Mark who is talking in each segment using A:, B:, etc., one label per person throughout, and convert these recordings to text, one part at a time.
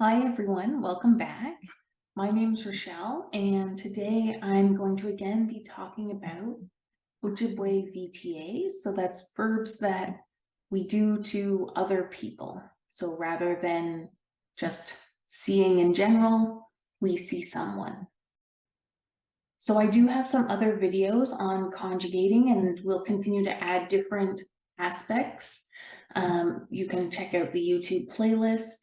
A: Hi everyone, welcome back. My name is Rochelle, and today I'm going to again be talking about Ojibwe VTAs. So that's verbs that we do to other people. So rather than just seeing in general, we see someone. So I do have some other videos on conjugating, and we'll continue to add different aspects. You can check out the YouTube playlist.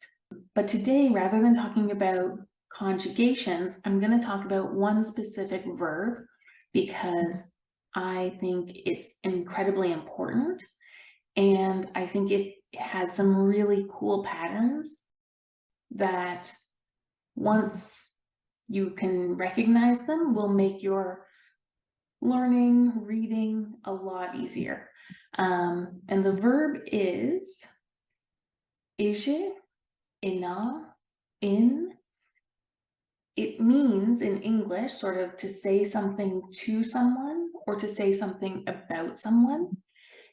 A: But today, rather than talking about conjugations, I'm going to talk about one specific verb because I think it's incredibly important. And I think it has some really cool patterns that once you can recognize them will make your learning, reading a lot easier. And the verb is izhi, ina, in. It means in English sort of to say something to someone or to say something about someone.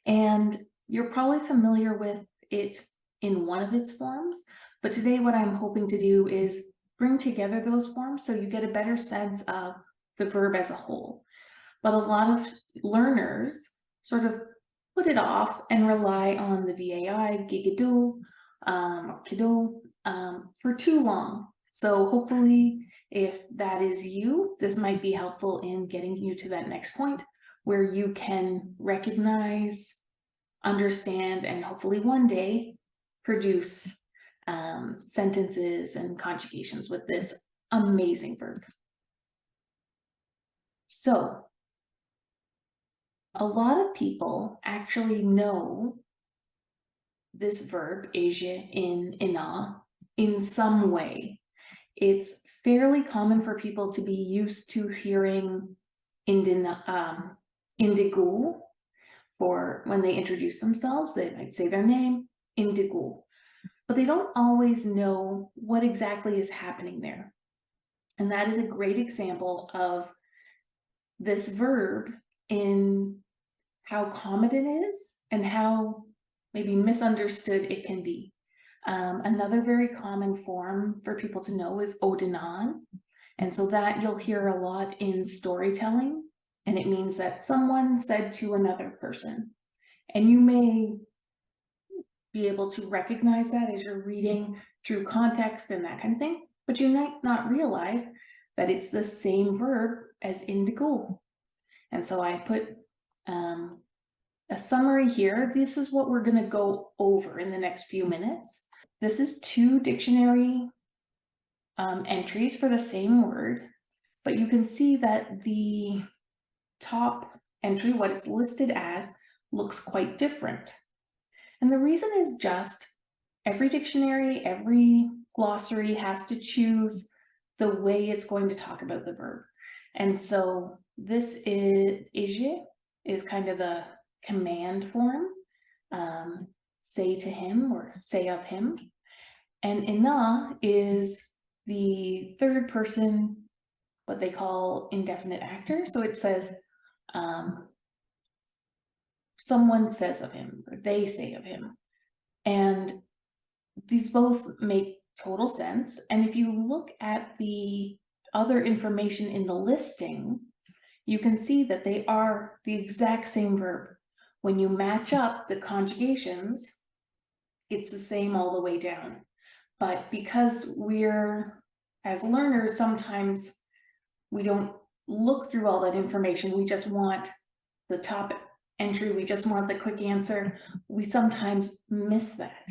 A: And you're probably familiar with it in one of its forms, but today what I'm hoping to do is bring together those forms so you get a better sense of the verb as a whole. But a lot of learners sort of put it off and rely on the VAI, gigado, or kiddo, for too long. So hopefully if that is you, this might be helpful in getting you to that next point where you can recognize, understand, and hopefully one day produce sentences and conjugations with this amazing verb. So a lot of people actually know this verb, izhi, in, ina, in some way. It's fairly common for people to be used to hearing indigo for when they introduce themselves. They might say their name, indigo, but they don't always know what exactly is happening there. And that is a great example of this verb in how common it is and how maybe misunderstood it can be. Another very common form for people to know is odinan. And so that you'll hear a lot in storytelling, and it means that someone said to another person. And you may be able to recognize that as you're reading through context and that kind of thing, but you might not realize that it's the same verb as indigo. And so I put a summary here. This is what we're going to go over in the next few minutes. This is 2 dictionary entries for the same word, but you can see that the top entry, what it's listed as, looks quite different. And the reason is just every dictionary, every glossary has to choose the way it's going to talk about the verb. And so this is izhi is kind of the command form, say to him or say of him. And ina is the third person, what they call indefinite actor. So it says, someone says of him, or they say of him. And these both make total sense. And if you look at the other information in the listing, you can see that they are the exact same verb. When you match up the conjugations, it's the same all the way down. But because we're, as learners, sometimes we don't look through all that information. We just want the top entry. We just want the quick answer. We sometimes miss that.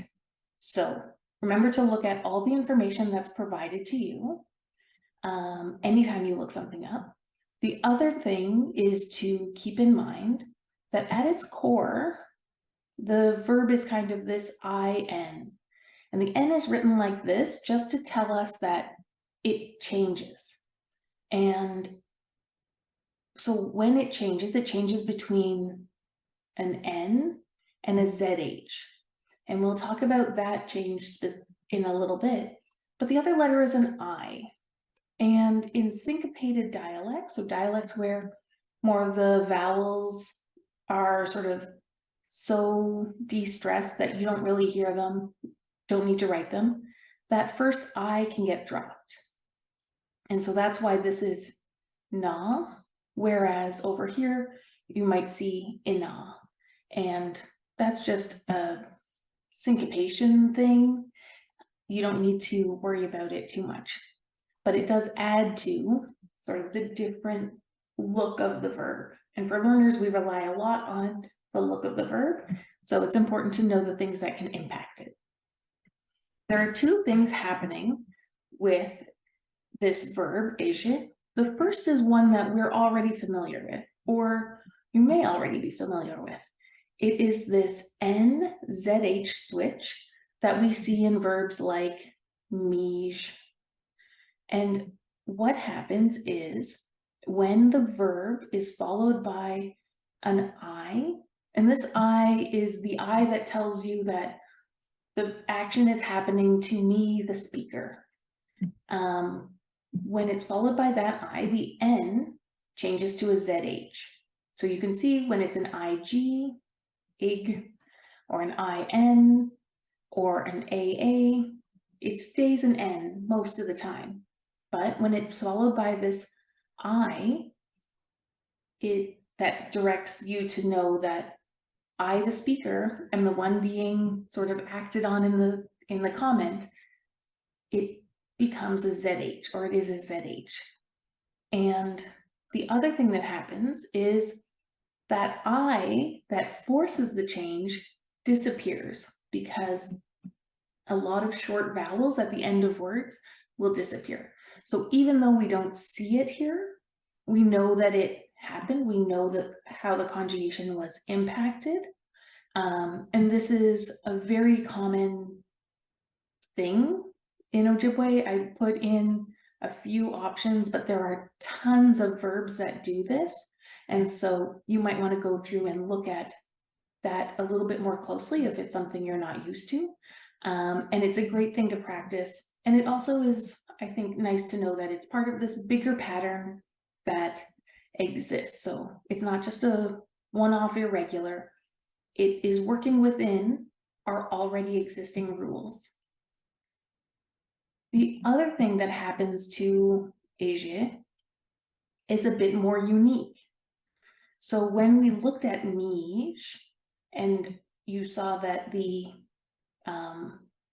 A: So remember to look at all the information that's provided to you anytime you look something up. The other thing is to keep in mind that at its core, the verb is kind of this in. And the N is written like this just to tell us that it changes. And so when it changes between an N and a ZH. And we'll talk about that change in a little bit. But the other letter is an I. And in syncopated dialects, so dialects where more of the vowels are sort of so de-stressed that you don't really hear them, don't need to write them, that first I can get dropped. And so that's why this is na, whereas over here, you might see ina. And that's just a syncopation thing. You don't need to worry about it too much, but it does add to sort of the different look of the verb. And for learners, we rely a lot on the look of the verb. So it's important to know the things that can impact it. There are two things happening with this verb, izhi. The first is one that we're already familiar with, or you may already be familiar with. It is this NZH switch that we see in verbs like mij. And what happens is when the verb is followed by an I, and this I is the I that tells you that the action is happening to me, the speaker. When it's followed by that I, the N changes to a ZH. So you can see when it's an IG, ig, or an IN, or an AA, it stays an N most of the time. But when it's followed by this I, that directs you to know that I, the speaker, am the one being sort of acted on in the comment. It becomes a ZH, or it is a ZH. And the other thing that happens is that I that forces the change disappears, because a lot of short vowels at the end of words will disappear. So even though we don't see it here, we know that it happened. We know that how the conjugation was impacted. And this is a very common thing in Ojibwe. I put in a few options, but there are tons of verbs that do this. And so you might want to go through and look at that a little bit more closely if it's something you're not used to. And it's a great thing to practice. And it also is, I think, nice to know that it's part of this bigger pattern that exists. So it's not just a one-off irregular. It is working within our already existing rules. The other thing that happens to izhi is a bit more unique. So when we looked at mij, and you saw that the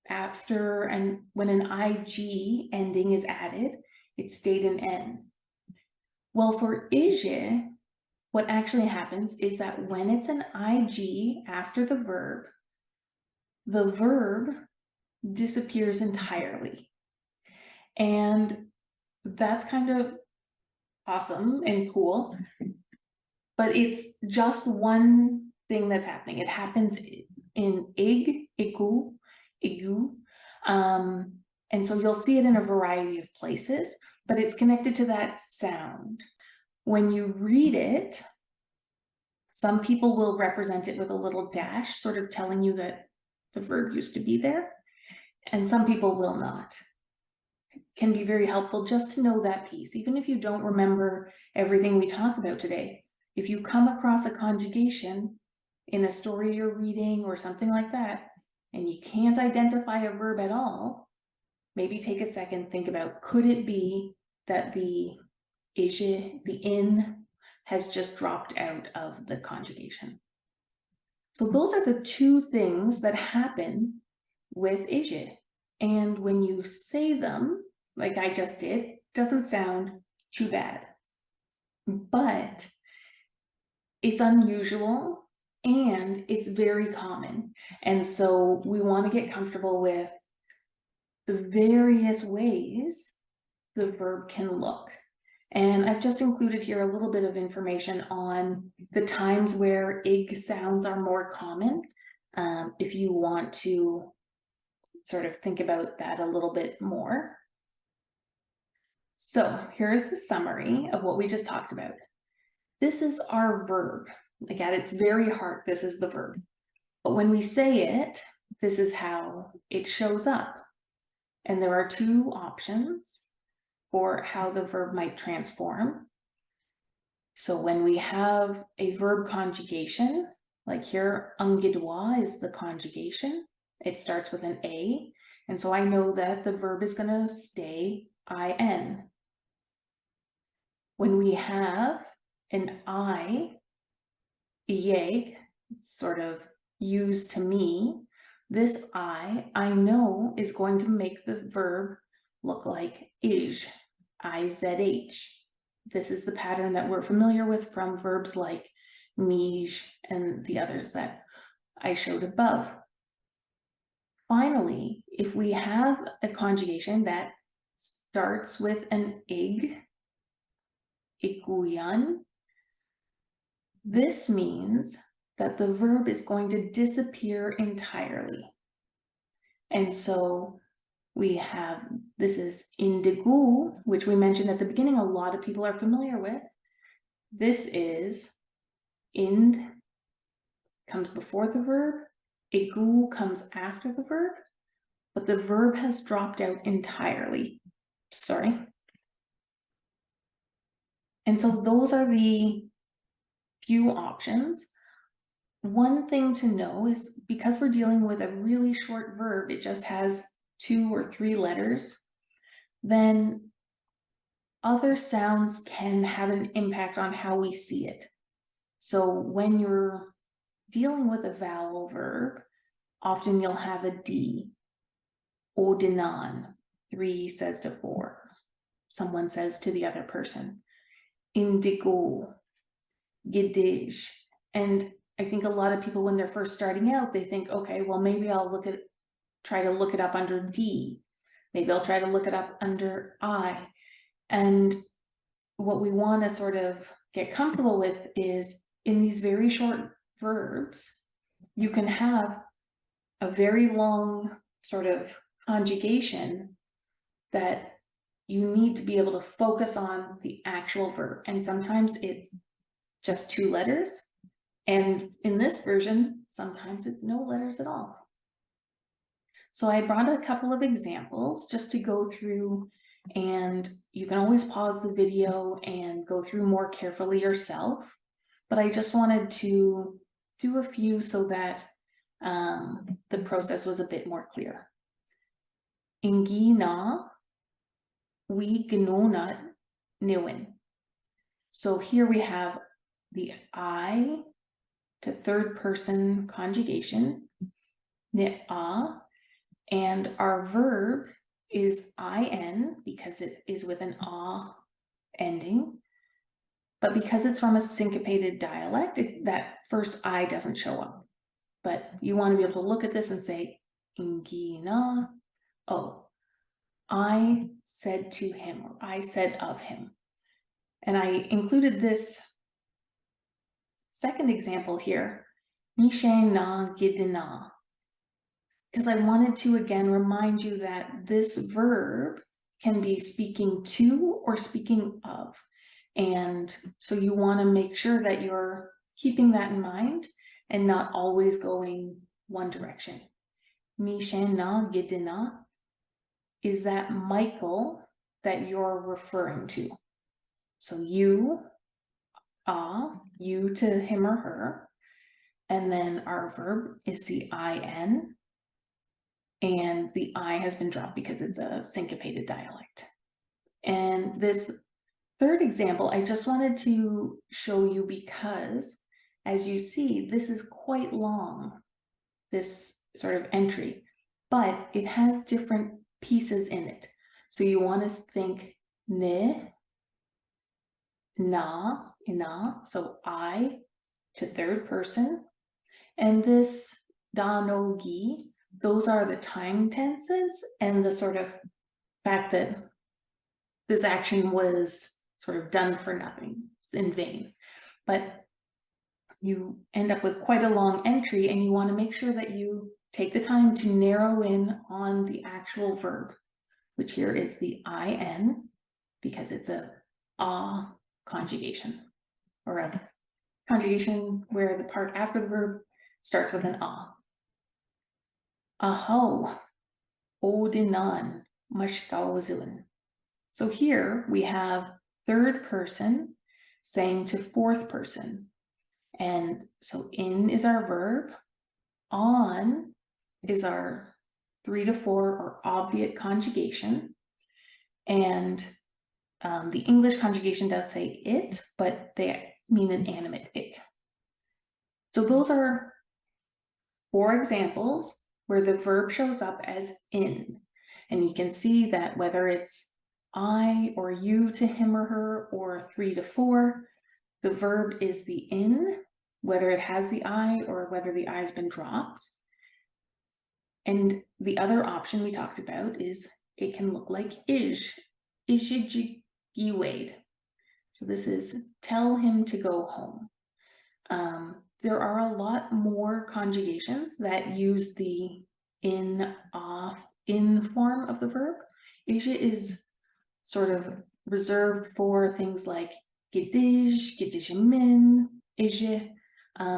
A: after and when an IG ending is added, it stayed an N. Well, for izhi, what actually happens is that when it's an IG after the verb disappears entirely. And that's kind of awesome and cool, but it's just one thing that's happening. It happens in ig, igu, igu. And so you'll see it in a variety of places, but it's connected to that sound. When you read it, some people will represent it with a little dash, sort of telling you that the verb used to be there, and some people will not. It can be very helpful just to know that piece, even if you don't remember everything we talk about today. If you come across a conjugation in a story you're reading or something like that, and you can't identify a verb at all, maybe take a second, think about, could it be that the izhi, the in, has just dropped out of the conjugation? So those are the two things that happen with izhi. And when you say them, like I just did, it doesn't sound too bad. But it's unusual and it's very common. And so we want to get comfortable with the various ways the verb can look. And I've just included here a little bit of information on the times where ig sounds are more common, if you want to sort of think about that a little bit more. So here's the summary of what we just talked about. This is our verb. Like at its very heart, this is the verb. But when we say it, this is how it shows up. And there are two options for how the verb might transform. So when we have a verb conjugation, like here, angidwa is the conjugation. It starts with an A, And so I know that the verb is going to stay in. When we have an I, yeg, sort of used to me, this I know is going to make the verb look like izh, izh. This is the pattern that we're familiar with from verbs like mij and the others that I showed above. Finally, if we have a conjugation that starts with an ig, ikuyan, this means that the verb is going to disappear entirely. And so we have, this is indigo, which we mentioned at the beginning, a lot of people are familiar with. This is ind comes before the verb, igu comes after the verb, but the verb has dropped out entirely. Sorry. And so those are the few options. One thing to know is because we're dealing with a really short verb, it just has 2 or 3 letters, then other sounds can have an impact on how we see it. So when you're dealing with a vowel verb, often you'll have a D. Odinan, 3 says to 4. Someone says to the other person. Indigo, gidij. And I think a lot of people, when they're first starting out, they think, okay, well, maybe I'll try to look it up under D. Maybe I'll try to look it up under I. And what we want to sort of get comfortable with is in these very short verbs, you can have a very long sort of conjugation that you need to be able to focus on the actual verb. And sometimes it's just 2 letters. And in this version, sometimes it's no letters at all. So I brought a couple of examples just to go through, and you can always pause the video and go through more carefully yourself. But I just wanted to do a few so that the process was a bit more clear. Ingina, we gnonut niwin. So here we have the I to third person conjugation, ni'a, and our verb is in because it is with an a ending. But because it's from a syncopated dialect, that first I doesn't show up. But you want to be able to look at this and say, ingina, oh, I said to him, or I said of him. And I included this second example here, Mishe na gidina, because I wanted to again remind you that this verb can be speaking to or speaking of. And so you want to make sure that you're keeping that in mind and not always going one direction. Mishe na gidina is that Michael that you're referring to. So you to him or her, and then our verb is the in, and the I has been dropped because it's a syncopated dialect. And this third example, I just wanted to show you because, as you see, this is quite long, this sort of entry, but it has different pieces in it. So you want to think ne, na, ina, so I to third person, and this da, no, gi, those are the time tenses and the sort of fact that this action was sort of done for nothing, it's in vain. But you end up with quite a long entry, and you want to make sure that you take the time to narrow in on the actual verb, which here is the in, because it's a conjugation, or a conjugation where the part after the verb starts with an a. Aho, odinan, mashkauzun. So here we have third person saying to fourth person. And so in is our verb, on is our 3 to 4 or obviate conjugation. And the English conjugation does say it, but they mean an animate it. So those are 4 examples where the verb shows up as in. And you can see that whether it's I or you to him or her, or 3 to 4, the verb is the in, whether it has the I or whether the I has been dropped. And the other option we talked about is it can look like izhi. So this is tell him to go home. There are a lot more conjugations that use the in, off, in form of the verb. Izhi is sort of reserved for things like gedizhimin, izhi.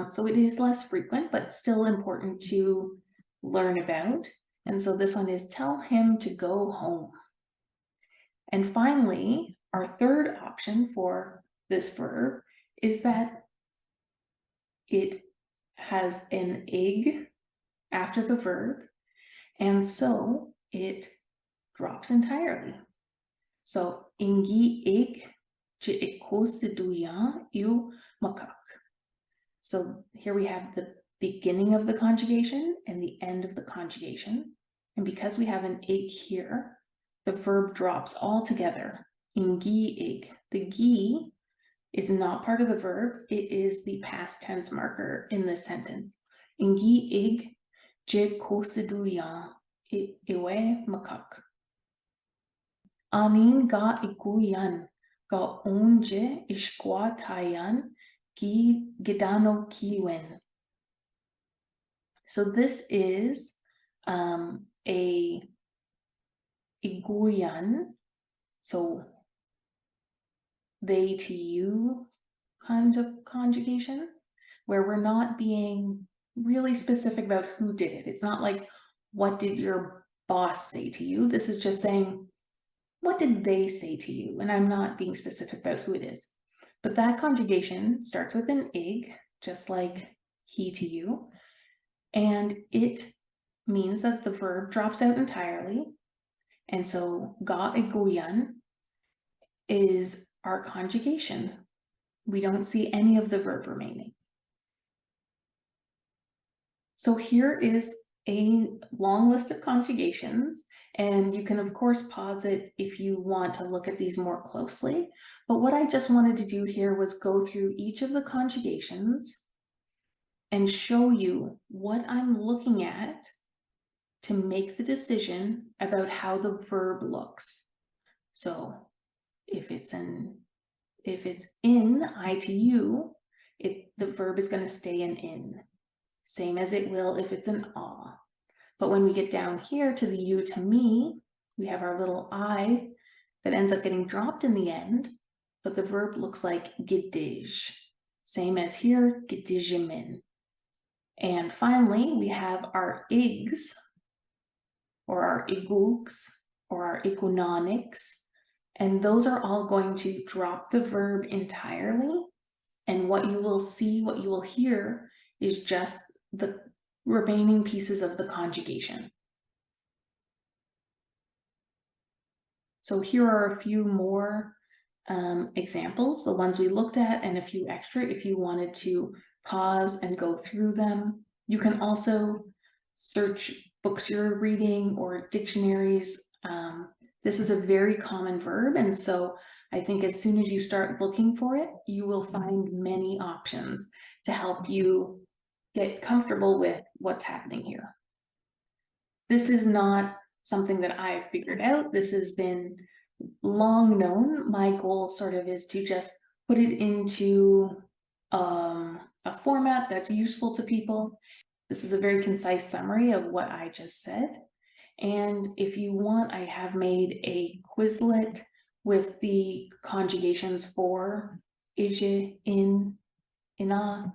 A: So it is less frequent, but still important to learn about. And so this one is tell him to go home. And finally, our third option for this verb is that it has an ig after the verb, and so it drops entirely. So ingi ig je ikosiduya iu makak. So here we have the beginning of the conjugation and the end of the conjugation. And because we have an ig here, the verb drops altogether. Ingi ig. The gi is not part of the verb. It is the past tense marker in this sentence. Ingi ig je kosiduya iwe makak. Anin ga iguyan ga onje ishkwa tayan ki gidano kiwen. So this is a iguyan, so they to you kind of conjugation, where we're not being really specific about who did it. It's not like, what did your boss say to you? This is just saying, what did they say to you? And I'm not being specific about who it is. But that conjugation starts with an ig, just like he to you. And it means that the verb drops out entirely. And so ga iguyan is our conjugation. We don't see any of the verb remaining. So here is a long list of conjugations, and you can of course pause it if you want to look at these more closely. But what I just wanted to do here was go through each of the conjugations and show you what I'm looking at to make the decision about how the verb looks. So if it's in I to you, the verb is going to stay in. Same as it will if it's an ah. But when we get down here to the you to me, we have our little I that ends up getting dropped in the end, but the verb looks like gedij. Same as here, gedizhimin. And finally, we have our igs, or our igugs, or our igunonics, and those are all going to drop the verb entirely. And what you will see, what you will hear, is just the remaining pieces of the conjugation. So here are a few more examples, the ones we looked at, and a few extra if you wanted to pause and go through them. You can also search books you're reading or dictionaries. This is a very common verb, and so I think as soon as you start looking for it, you will find many options to help you get comfortable with what's happening here. This is not something that I've figured out. This has been long known. My goal sort of is to just put it into a format that's useful to people. This is a very concise summary of what I just said. And if you want, I have made a Quizlet with the conjugations for izhi, in, ina.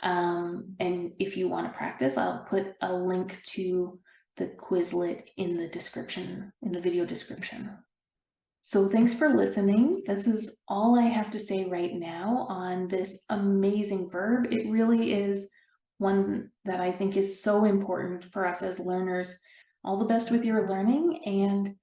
A: And if you want to practice, I'll put a link to the Quizlet in the description, in the video description. So thanks for listening. This is all I have to say right now on this amazing verb. It really is one that I think is so important for us as learners. all the best with your learning, and